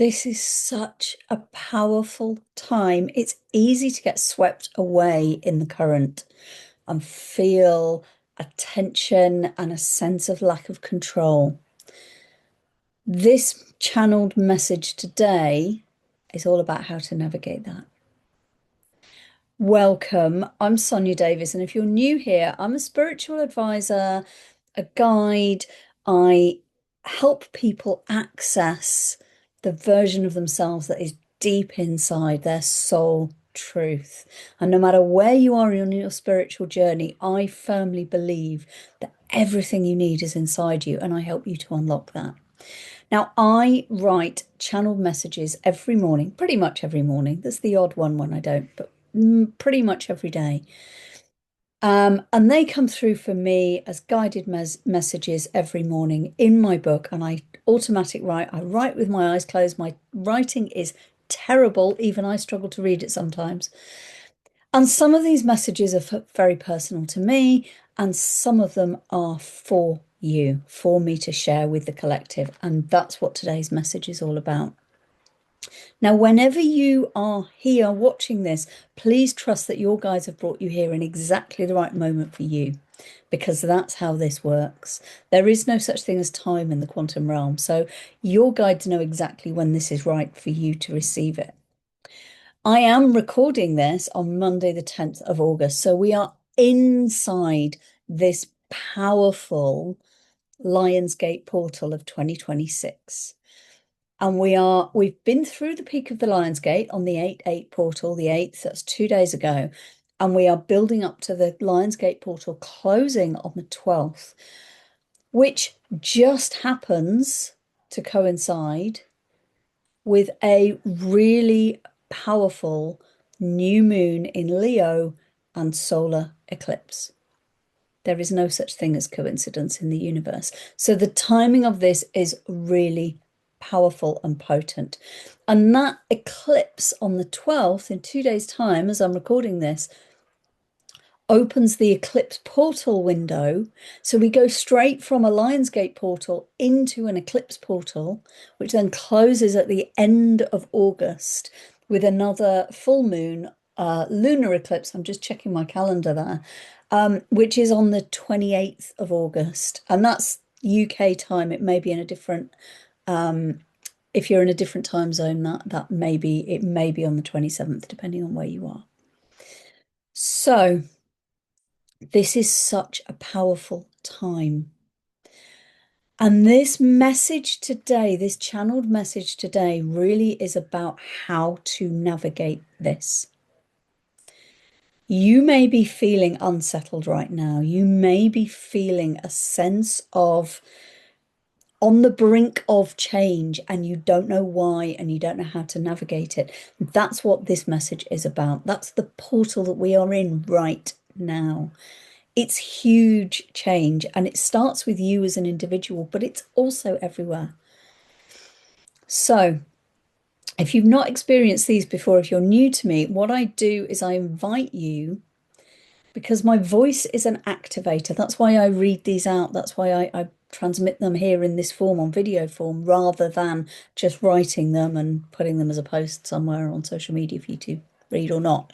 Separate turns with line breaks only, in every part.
This is such a powerful time. It's easy to get swept away in the current and feel a tension and a sense of lack of control. This channeled message today is all about how to navigate that. Welcome. I'm Sonia Davis, and if you're new here, I'm a spiritual advisor, a guide. I help people access the version of themselves that is deep inside their soul truth. And no matter where you are on your spiritual journey, I firmly believe that everything you need is inside you, and I help you to unlock that. Now, I write channeled messages every morning, pretty much every morning. There's the odd one when I don't, but pretty much every day. And they come through for me as guided messages every morning in my book. And I automatic write. I write with my eyes closed. My writing is terrible. Even I struggle to read it sometimes. And some of these messages are very personal to me, and some of them are for you, for me to share with the collective. And that's what today's message is all about. Now, whenever you are here watching this, please trust that your guides have brought you here in exactly the right moment for you, because that's how this works. There is no such thing as time in the quantum realm. So your guides know exactly when this is right for you to receive it. I am recording this on Monday, the 10th of August. So we are inside this powerful Lionsgate portal of 2026. And we've been through the peak of the Lionsgate on the 8/8 portal, the 8th, that's 2 days ago. And we are building up to the Lionsgate portal closing on the 12th, which just happens to coincide with a really powerful new moon in Leo and solar eclipse. There is no such thing as coincidence in the universe. So the timing of this is really powerful and potent. And that eclipse on the 12th, in 2 days' time, as I'm recording this, opens the Eclipse Portal window. So we go straight from a Lionsgate portal into an Eclipse Portal, which then closes at the end of August with another full moon, lunar eclipse. I'm just checking my calendar there, which is on the 28th of August. And that's UK time. It may be in a different, if you're in a different time zone, it may be on the 27th, depending on where you are. So this is such a powerful time. And this message today, this channeled message today, really is about how to navigate this. You may be feeling unsettled right now. You may be feeling a sense of on the brink of change, and you don't know why, and you don't know how to navigate it. That's what this message is about. That's the portal that we are in right now. It's huge change, and it starts with you as an individual, but it's also everywhere. So if you've not experienced these before, if you're new to me, what I do is I invite you, because my voice is an activator. That's why I read these out. That's why I transmit them here in this form, on video form, rather than just writing them and putting them as a post somewhere on social media for you to read or not.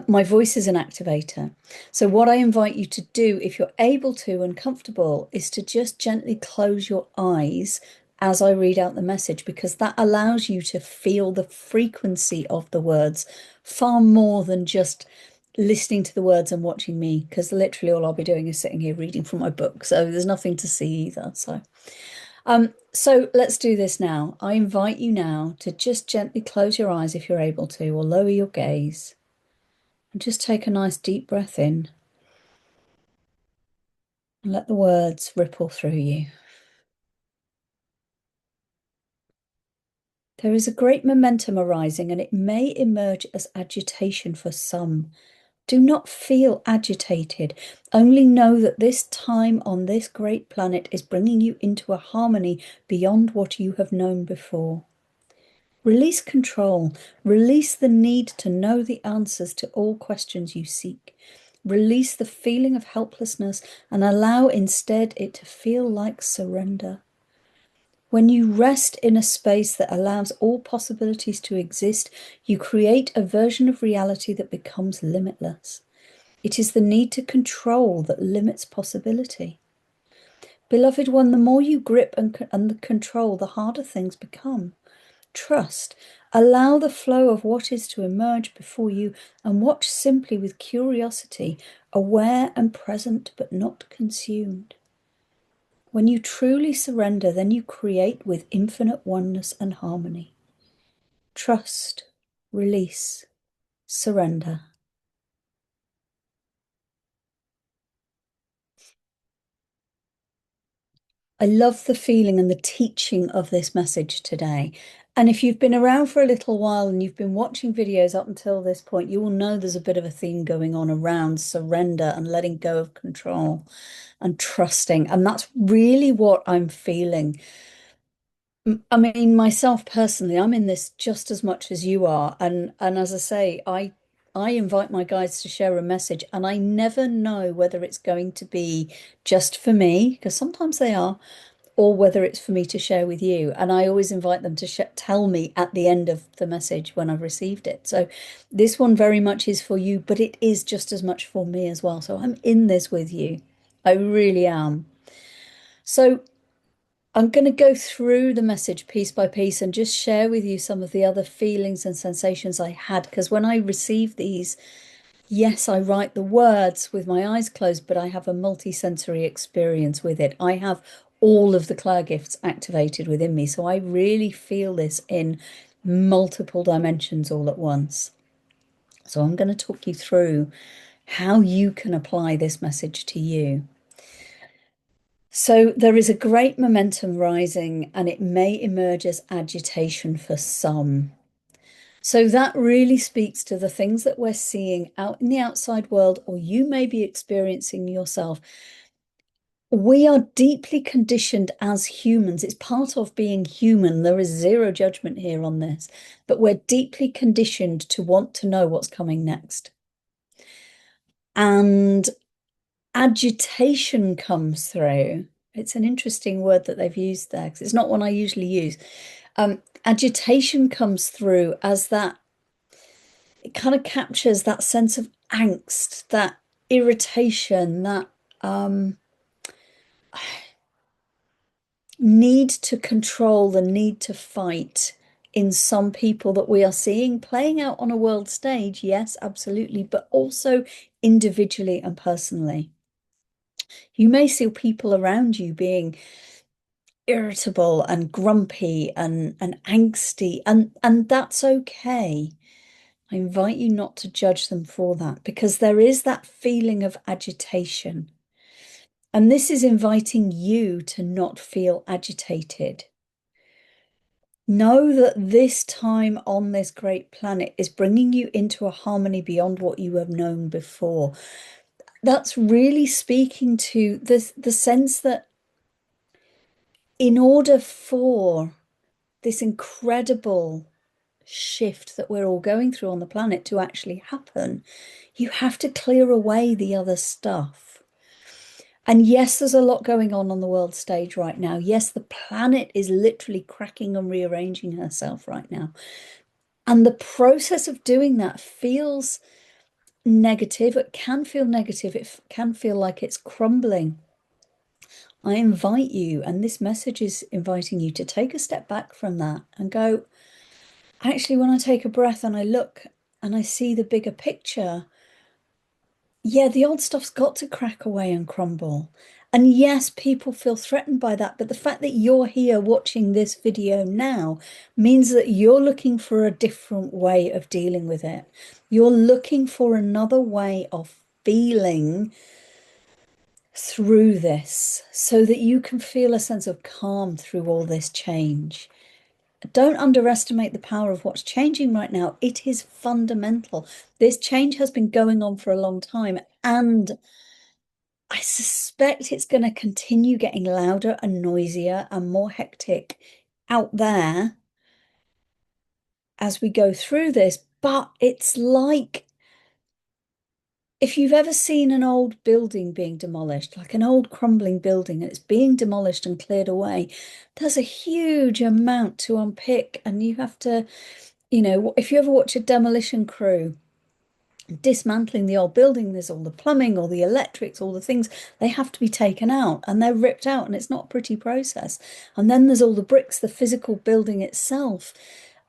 My voice is an activator. So what I invite you to do, if you're able to and comfortable, is to just gently close your eyes as I read out the message, because that allows you to feel the frequency of the words far more than just listening to the words and watching me, because literally all I'll be doing is sitting here reading from my book. So there's nothing to see either. So let's do this now. I invite you now to just gently close your eyes if you're able to, or lower your gaze. And just take a nice deep breath in and let the words ripple through you. There is a great momentum arising, and it may emerge as agitation for some. Do not feel agitated. Only know that this time on this great planet is bringing you into a harmony beyond what you have known before. Release control. Release the need to know the answers to all questions you seek. Release the feeling of helplessness and allow instead it to feel like surrender. When you rest in a space that allows all possibilities to exist, you create a version of reality that becomes limitless. It is the need to control that limits possibility. Beloved one, the more you grip and control, the harder things become. Trust. Allow the flow of what is to emerge before you and watch simply with curiosity, aware and present but not consumed. When you truly surrender, then you create with infinite oneness and harmony. Trust, release, surrender. I love the feeling and the teaching of this message today. And if you've been around for a little while and you've been watching videos up until this point, you will know there's a bit of a theme going on around surrender and letting go of control and trusting. And that's really what I'm feeling. I mean, myself personally, I'm in this just as much as you are. And as I say, I invite my guides to share a message, and I never know whether it's going to be just for me, because sometimes they are, or whether it's for me to share with you. And I always invite them to tell me at the end of the message when I've received it. So this one very much is for you, but it is just as much for me as well. So I'm in this with you. I really am. So I'm going to go through the message piece by piece and just share with you some of the other feelings and sensations I had. Because when I receive these, yes, I write the words with my eyes closed, but I have a multi-sensory experience with it. I have all of the clear gifts activated within me. So I really feel this in multiple dimensions all at once. So I'm going to talk you through how you can apply this message to you. So there is a great momentum rising, and it may emerge as agitation for some. So that really speaks to the things that we're seeing out in the outside world, or you may be experiencing yourself. We are deeply conditioned as humans. It's part of being human. There is zero judgment here on this, but we're deeply conditioned to want to know what's coming next. And agitation comes through. It's an interesting word that they've used there because it's not one I usually use. Agitation comes through as that, it kind of captures that sense of angst, that irritation, that need to control, the need to fight in some people that we are seeing playing out on a world stage. Yes, absolutely, but also individually and personally. You may see people around you being irritable and grumpy and angsty, and that's okay. I invite you not to judge them for that, because there is that feeling of agitation. And this is inviting you to not feel agitated. Know that this time on this great planet is bringing you into a harmony beyond what you have known before. That's really speaking to the sense that in order for this incredible shift that we're all going through on the planet to actually happen, you have to clear away the other stuff. And yes, there's a lot going on the world stage right now. Yes, the planet is literally cracking and rearranging herself right now. And the process of doing that feels negative. It can feel negative. It can feel like it's crumbling. I invite you, and this message is inviting you to take a step back from that and go, actually, when I take a breath and I look and I see the bigger picture, yeah, the old stuff's got to crack away and crumble. And yes, people feel threatened by that. But the fact that you're here watching this video now means that you're looking for a different way of dealing with it. You're looking for another way of feeling through this so that you can feel a sense of calm through all this change. Don't underestimate the power of what's changing right now. It is fundamental. This change has been going on for a long time, and I suspect it's going to continue getting louder and noisier and more hectic out there as we go through this. But it's like if you've ever seen an old building being demolished, like an old crumbling building, and it's being demolished and cleared away, there's a huge amount to unpick. And you have to, if you ever watch a demolition crew dismantling the old building, there's all the plumbing, all the electrics, all the things, they have to be taken out and they're ripped out, and it's not a pretty process. And then there's all the bricks, the physical building itself.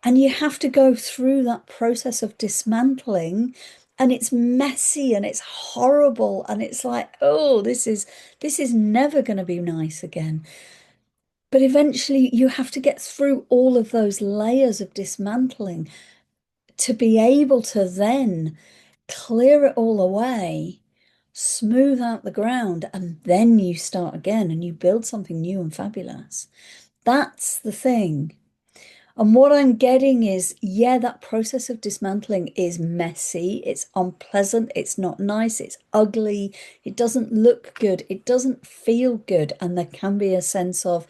And you have to go through that process of dismantling, and it's messy and it's horrible, and it's like, oh, this is never going to be nice again. But eventually you have to get through all of those layers of dismantling to be able to then clear it all away, smooth out the ground, and then you start again and you build something new and fabulous. That's the thing. And what I'm getting is, yeah, that process of dismantling is messy, it's unpleasant, it's not nice, it's ugly, it doesn't look good, it doesn't feel good, and there can be a sense of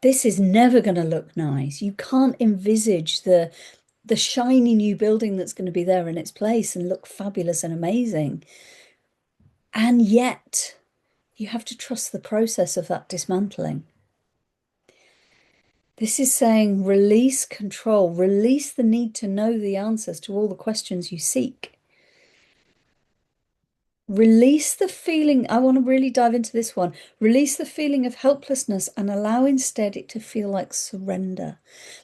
this is never going to look nice. You can't envisage the shiny new building that's going to be there in its place and look fabulous and amazing. And yet, you have to trust the process of that dismantling. This is saying release control, release the need to know the answers to all the questions you seek. Release the feeling, I want to really dive into this one. Release the feeling of helplessness and allow instead it to feel like surrender.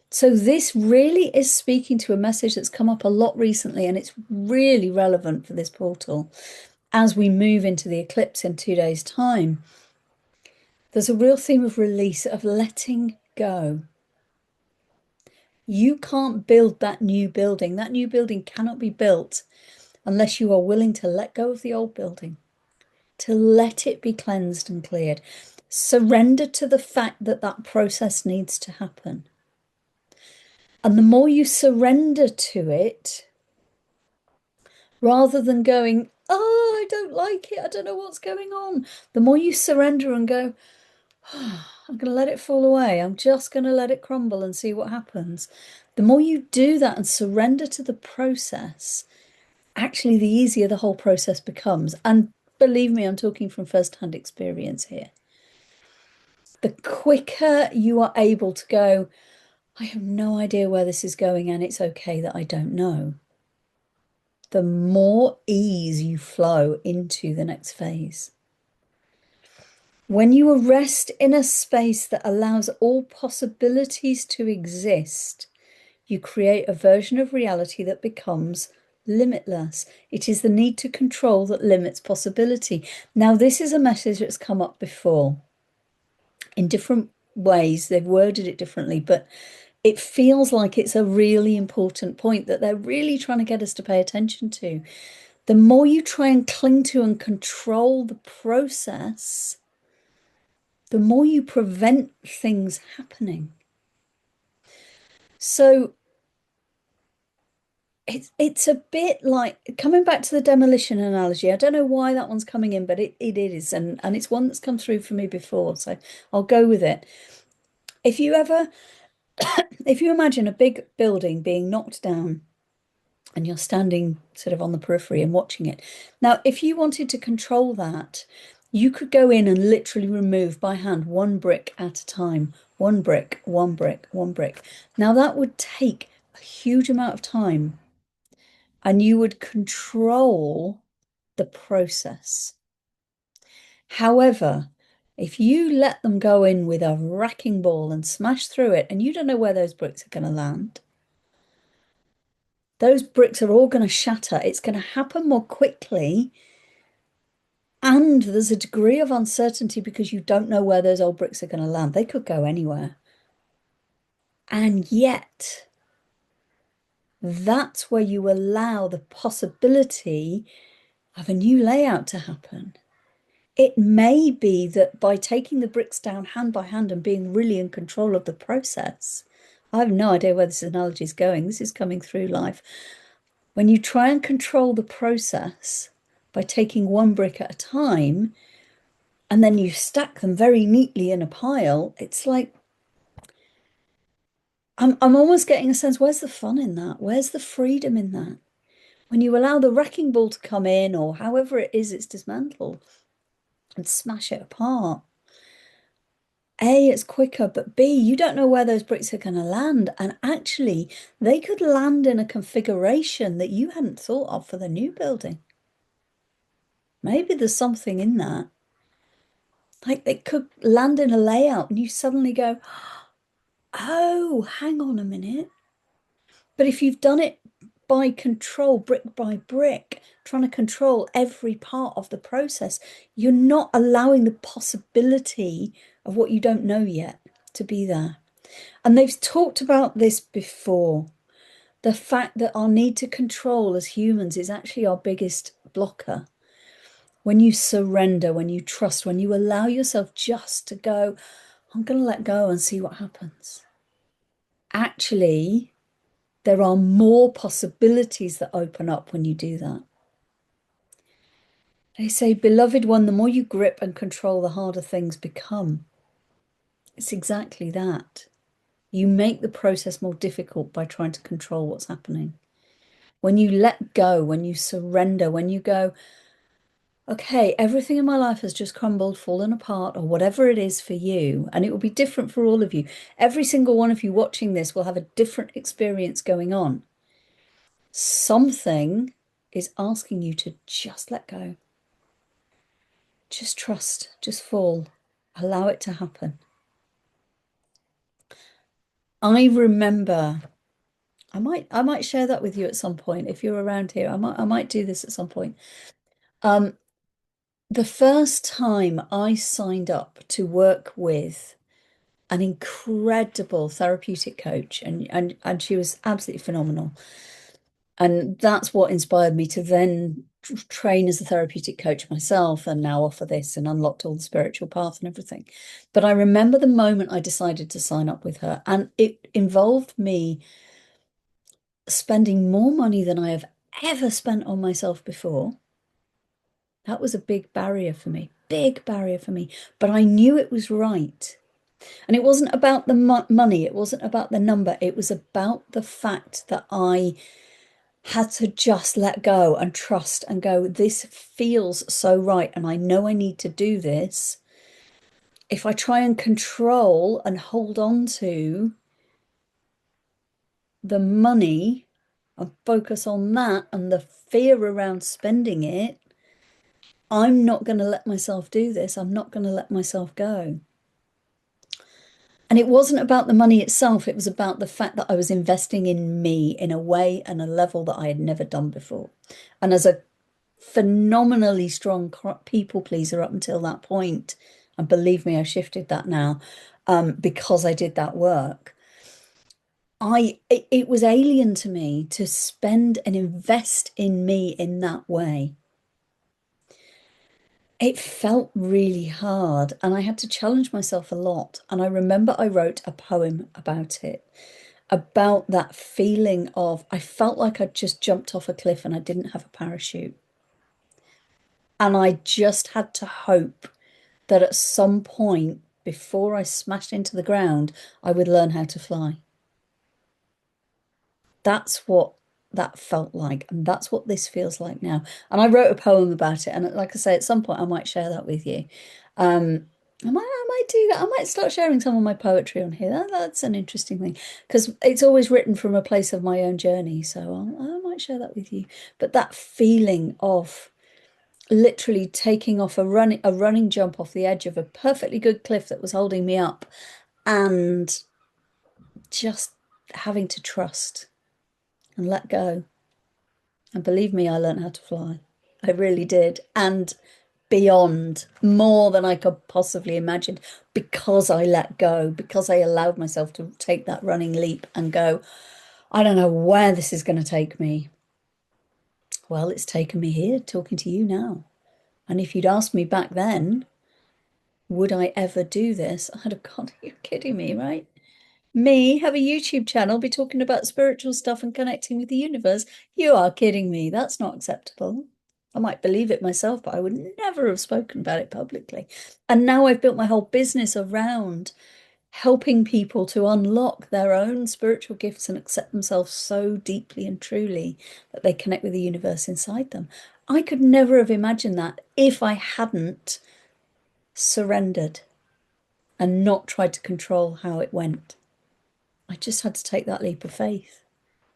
So this really is speaking to a message that's come up a lot recently, and it's really relevant for this portal as we move into the eclipse in 2 days' time. There's a real theme of release, of letting go. You can't build that new building. That new building cannot be built unless you are willing to let go of the old building, to let it be cleansed and cleared. Surrender to the fact that that process needs to happen. And the more you surrender to it, rather than going, oh, I don't like it, I don't know what's going on, the more you surrender and go, oh, I'm going to let it fall away, I'm just going to let it crumble and see what happens. The more you do that and surrender to the process, actually the easier the whole process becomes. And believe me, I'm talking from first-hand experience here. The quicker you are able to go, I have no idea where this is going, and it's okay that I don't know, the more ease you flow into the next phase. When you rest in a space that allows all possibilities to exist, you create a version of reality that becomes limitless. It is the need to control that limits possibility. Now, this is a message that's come up before in different ways. They've worded it differently, but it feels like it's a really important point that they're really trying to get us to pay attention to. The more you try and cling to and control the process, the more you prevent things happening. So it's a bit like coming back to the demolition analogy. I don't know why that one's coming in, but it is, and it's one that's come through for me before, so I'll go with it. If you imagine a big building being knocked down and you're standing sort of on the periphery and watching it. Now, if you wanted to control that, you could go in and literally remove by hand one brick at a time, one brick, one brick, one brick. Now, that would take a huge amount of time, and you would control the process. However, if you let them go in with a wrecking ball and smash through it, and you don't know where those bricks are going to land, those bricks are all going to shatter. It's going to happen more quickly. And there's a degree of uncertainty because you don't know where those old bricks are going to land. They could go anywhere. And yet, that's where you allow the possibility of a new layout to happen. It may be that by taking the bricks down hand by hand and being really in control of the process, I have no idea where this analogy is going. This is coming through life. When you try and control the process by taking one brick at a time, and then you stack them very neatly in a pile, it's like, I'm almost getting a sense, where's the fun in that? Where's the freedom in that? When you allow the wrecking ball to come in, or however it is it's dismantled, and smash it apart, A, it's quicker, but B, you don't know where those bricks are going to land. And actually, they could land in a configuration that you hadn't thought of for the new building. Maybe there's something in that. Like they could land in a layout and you suddenly go, oh, hang on a minute. But if you've done it by control, brick by brick, trying to control every part of the process, you're not allowing the possibility of what you don't know yet to be there. And they've talked about this before. The fact that our need to control as humans is actually our biggest blocker. When you surrender, when you trust, when you allow yourself just to go, I'm going to let go and see what happens. Actually, there are more possibilities that open up when you do that. They say, beloved one, the more you grip and control, the harder things become. It's exactly that. You make the process more difficult by trying to control what's happening. When you let go, when you surrender, when you go, okay, everything in my life has just crumbled, fallen apart, or whatever it is for you, and it will be different for all of you. Every single one of you watching this will have a different experience going on. Something is asking you to just let go. Just trust, just fall, allow it to happen. I remember, I might share that with you at some point. If you're around here, I might do this at some point. The first time I signed up to work with an incredible therapeutic coach, and she was absolutely phenomenal. And that's what inspired me to then train as a therapeutic coach myself and now offer this and unlocked all the spiritual path and everything. But I remember the moment I decided to sign up with her, and it involved me spending more money than I have ever spent on myself before. That was a big barrier for me, big barrier for me. But I knew it was right. And it wasn't about the money, it wasn't about the number, it was about the fact that I had to just let go and trust and go, this feels so right. And I know I need to do this. If I try and control and hold on to the money and focus on that and the fear around spending it, I'm not going to let myself do this. I'm not going to let myself go. And it wasn't about the money itself. It was about the fact that I was investing in me in a way and a level that I had never done before. And as a phenomenally strong people pleaser up until that point, and believe me, I shifted that now because I did that work. It was alien to me to spend and invest in me in that way. It felt really hard and I had to challenge myself a lot. And I remember I wrote a poem about it, about that feeling of I felt like I'd just jumped off a cliff and I didn't have a parachute. And I just had to hope that at some point before I smashed into the ground, I would learn how to fly. That's what that felt like. And that's what this feels like now. And I wrote a poem about it. And like I say, at some point, I might share that with you. I might do that. I might start sharing some of my poetry on here. That's an interesting thing because it's always written from a place of my own journey. So I might share that with you. But that feeling of literally taking off a running jump off the edge of a perfectly good cliff that was holding me up and just having to trust and let go. And believe me, I learned how to fly. I really did. And beyond, more than I could possibly imagine, because I let go, because I allowed myself to take that running leap and go, I don't know where this is going to take me. Well, it's taken me here talking to you now. And if you'd asked me back then, would I ever do this? I'd have gone, you're kidding me, right? Me have a YouTube channel, be talking about spiritual stuff and connecting with the universe. You are kidding me. That's not acceptable. I might believe it myself, but I would never have spoken about it publicly. And now I've built my whole business around helping people to unlock their own spiritual gifts and accept themselves so deeply and truly that they connect with the universe inside them. I could never have imagined that if I hadn't surrendered and not tried to control how it went. I just had to take that leap of faith.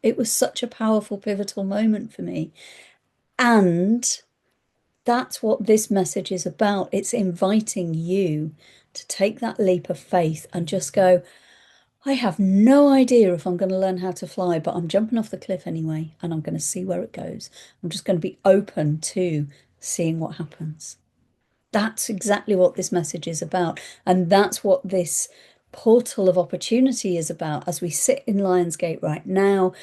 It was such a powerful, pivotal moment for me. And that's what this message is about. It's inviting you to take that leap of faith and just go, I have no idea if I'm going to learn how to fly, but I'm jumping off the cliff anyway, and I'm going to see where it goes. I'm just going to be open to seeing what happens. That's exactly what this message is about. And that's what this portal of opportunity is about as we sit in Lionsgate right now.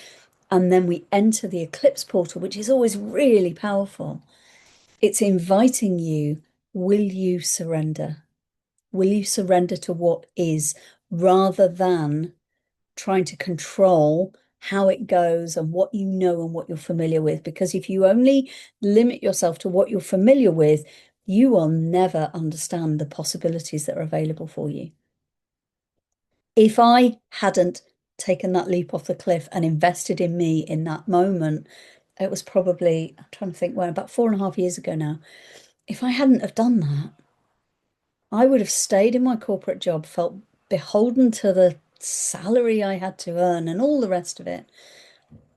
And then we enter the Eclipse Portal, which is always really powerful. It's inviting you, will you surrender? Will you surrender to what is rather than trying to control how it goes and what you know and what you're familiar with? Because if you only limit yourself to what you're familiar with, you will never understand the possibilities that are available for you. If I hadn't taken that leap off the cliff and invested in me in that moment, it was probably, I'm trying to think, when about 4.5 years ago now. If I hadn't have done that, I would have stayed in my corporate job, felt beholden to the salary I had to earn and all the rest of it.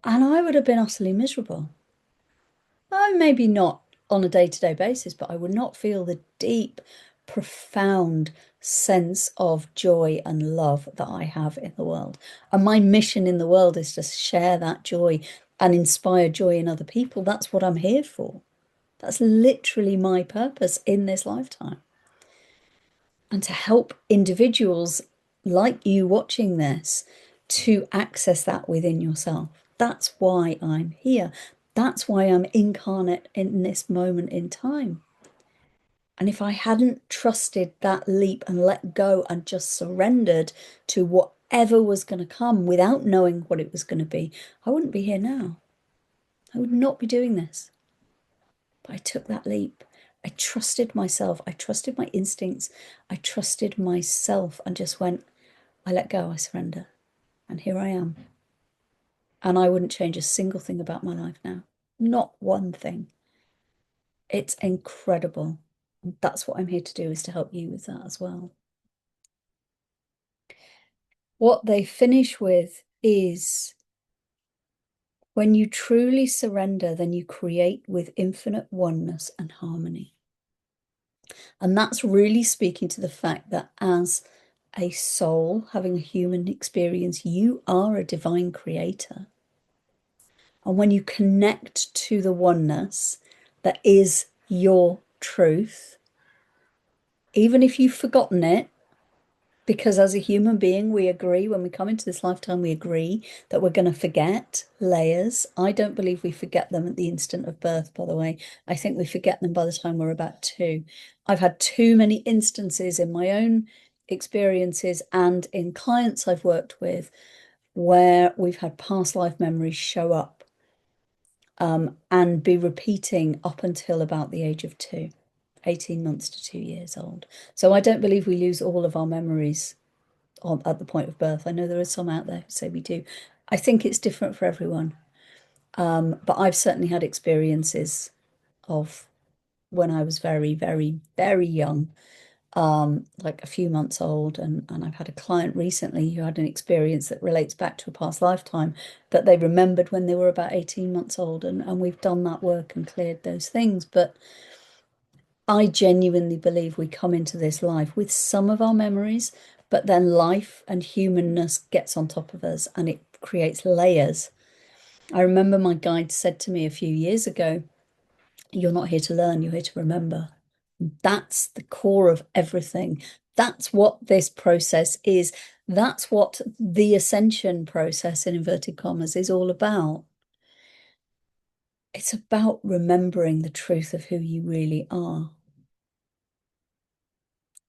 And I would have been utterly miserable. Maybe not on a day-to-day basis, but I would not feel the deep, profound sense of joy and love that I have in the world. And my mission in the world is to share that joy and inspire joy in other people. That's what I'm here for. That's literally my purpose in this lifetime. And to help individuals like you watching this to access that within yourself. That's why I'm here. That's why I'm incarnate in this moment in time. And if I hadn't trusted that leap and let go and just surrendered to whatever was going to come without knowing what it was going to be, I wouldn't be here now. I would not be doing this. But I took that leap. I trusted myself. I trusted my instincts. I trusted myself and just went, I let go, I surrender. And here I am. And I wouldn't change a single thing about my life now. Not one thing. It's incredible. That's what I'm here to do, is to help you with that as well. What they finish with is, when you truly surrender, then you create with infinite oneness and harmony. And that's really speaking to the fact that as a soul having a human experience, you are a divine creator. And when you connect to the oneness that is your truth, even if you've forgotten it, because as a human being, we agree, when we come into this lifetime, we agree that we're going to forget layers. I don't believe we forget them at the instant of birth, by the way. I think we forget them by the time we're about 2. I've had too many instances in my own experiences and in clients I've worked with where we've had past life memories show up and be repeating up until about the age of 2, 18 months to 2 years old. So I don't believe we lose all of our memories at the point of birth. I know there are some out there who say we do. I think it's different for everyone. But I've certainly had experiences of when I was very, very, very young, like a few months old. And I've had a client recently who had an experience that relates back to a past lifetime that they remembered when they were about 18 months old. And we've done that work and cleared those things. But I genuinely believe we come into this life with some of our memories, but then life and humanness gets on top of us and it creates layers. I remember my guide said to me a few years ago, you're not here to learn, you're here to remember. That's the core of everything. That's what this process is. That's what the ascension process, in inverted commas, is all about. It's about remembering the truth of who you really are.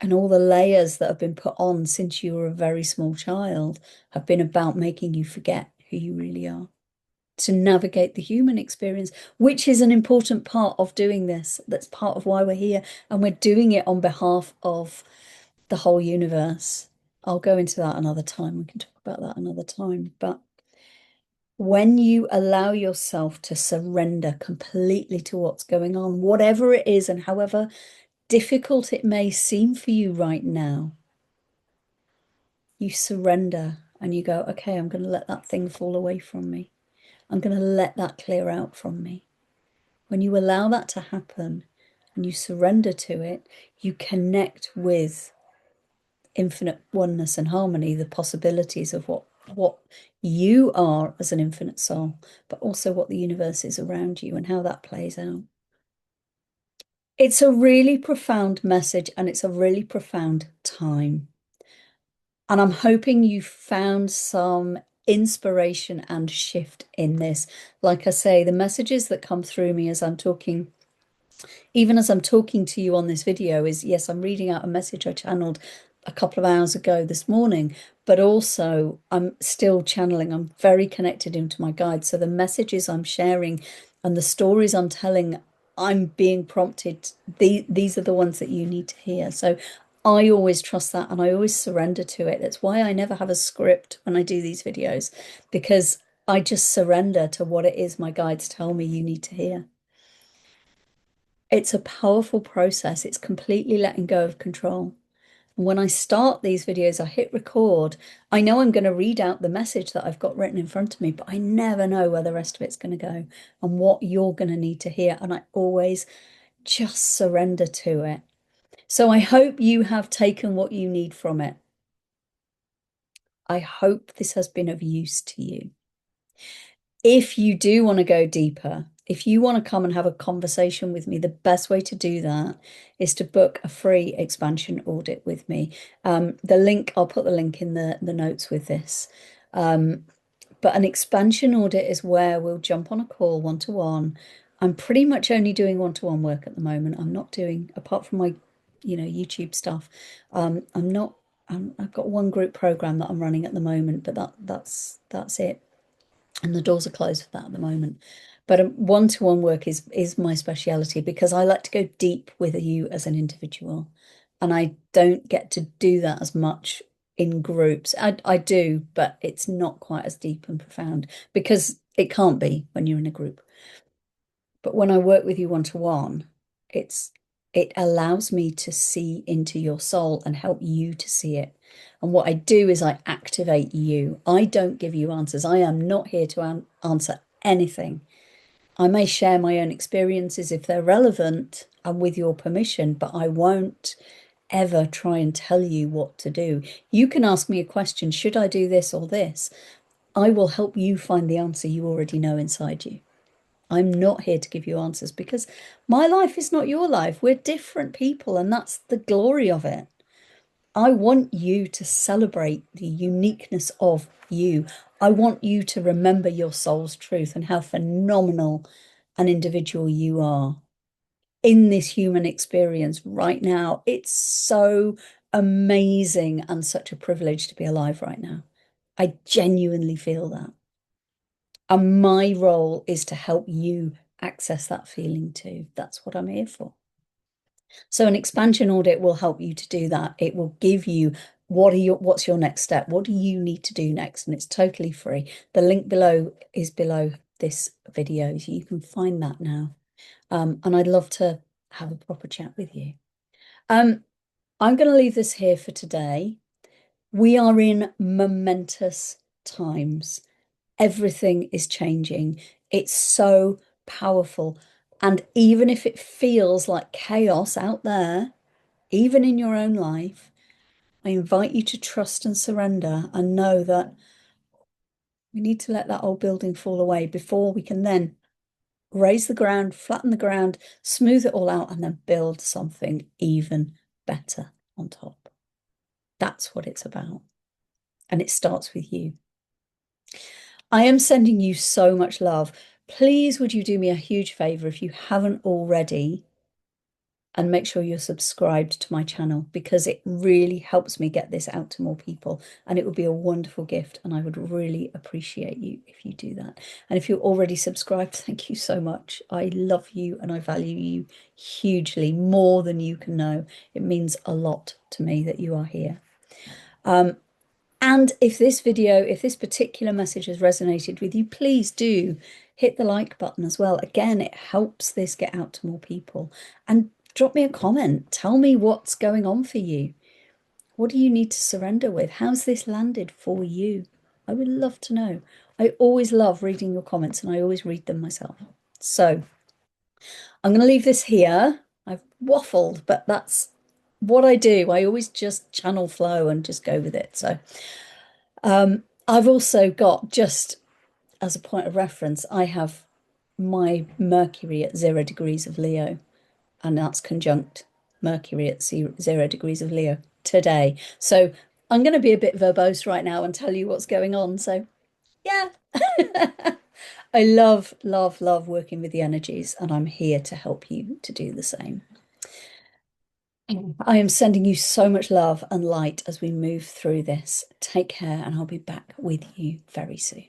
And all the layers that have been put on since you were a very small child have been about making you forget who you really are. To navigate the human experience, which is an important part of doing this. That's part of why we're here. And we're doing it on behalf of the whole universe. I'll go into that another time. We can talk about that another time. But when you allow yourself to surrender completely to what's going on, whatever it is, and however difficult it may seem for you right now, you surrender and you go, okay, I'm going to let that thing fall away from me. I'm going to let that clear out from me. When you allow that to happen and you surrender to it, you connect with infinite oneness and harmony, the possibilities of what you are as an infinite soul, but also what the universe is around you and how that plays out. It's a really profound message and it's a really profound time. And I'm hoping you found some inspiration and shift in this. Like I say, the messages that come through me as I'm talking, even as I'm talking to you on this video, is yes, I'm reading out a message I channeled a couple of hours ago this morning, but also I'm still channeling. I'm very connected into my guide. So the messages I'm sharing and the stories I'm telling, I'm being prompted. These are the ones that you need to hear. So I always trust that and I always surrender to it. That's why I never have a script when I do these videos, because I just surrender to what it is my guides tell me you need to hear. It's a powerful process. It's completely letting go of control. And when I start these videos, I hit record. I know I'm going to read out the message that I've got written in front of me, but I never know where the rest of it's going to go and what you're going to need to hear. And I always just surrender to it. So I hope you have taken what you need from it. I hope this has been of use to you. If you do want to go deeper, if you want to come and have a conversation with me, the best way to do that is to book a free expansion audit with me. The link, I'll put the link in the notes with this. But an expansion audit is where we'll jump on a call one-to-one. I'm pretty much only doing one-to-one work at the moment. I'm not doing, apart from my, YouTube stuff. I've got one group program that I'm running at the moment, but that's it. And the doors are closed for that at the moment. But one-to-one work is my speciality because I like to go deep with you as an individual. And I don't get to do that as much in groups. I do, but it's not quite as deep and profound because it can't be when you're in a group. But when I work with you one-to-one, it allows me to see into your soul and help you to see it. And what I do is I activate you. I don't give you answers. I am not here to answer anything. I may share my own experiences if they're relevant and with your permission, but I won't ever try and tell you what to do. You can ask me a question, should I do this or this? I will help you find the answer you already know inside you. I'm not here to give you answers because my life is not your life. We're different people, and that's the glory of it. I want you to celebrate the uniqueness of you. I want you to remember your soul's truth and how phenomenal an individual you are in this human experience right now. It's so amazing and such a privilege to be alive right now. I genuinely feel that. And my role is to help you access that feeling too. That's what I'm here for. So an expansion audit will help you to do that. It will give you what's your next step? What do you need to do next? And it's totally free. The link below is below this video, so you can find that now. And I'd love to have a proper chat with you. I'm going to leave this here for today. We are in momentous times. Everything is changing. It's so powerful. And even if it feels like chaos out there, even in your own life, I invite you to trust and surrender and know that we need to let that old building fall away before we can then raise the ground, flatten the ground, smooth it all out, and then build something even better on top. That's what it's about. And it starts with you. I am sending you so much love. Please, would you do me a huge favor if you haven't already, and make sure you're subscribed to my channel because it really helps me get this out to more people, and it would be a wonderful gift and I would really appreciate you if you do that. And if you're already subscribed, thank you so much. I love you and I value you hugely, more than you can know. It means a lot to me that you are here. And if this video, if this particular message has resonated with you, please do hit the like button as well. Again, it helps this get out to more people. And drop me a comment. Tell me what's going on for you. What do you need to surrender with? How's this landed for you? I would love to know. I always love reading your comments and I always read them myself. So I'm going to leave this here. I've waffled, but that's what I do. I always just channel flow and just go with it. So I've also got, just as a point of reference, I have my Mercury at 0 degrees of Leo, and that's conjunct Mercury at 0 degrees of Leo today. So I'm going to be a bit verbose right now and tell you what's going on. So, yeah, I love, love, love working with the energies, and I'm here to help you to do the same. I am sending you so much love and light as we move through this. Take care, and I'll be back with you very soon.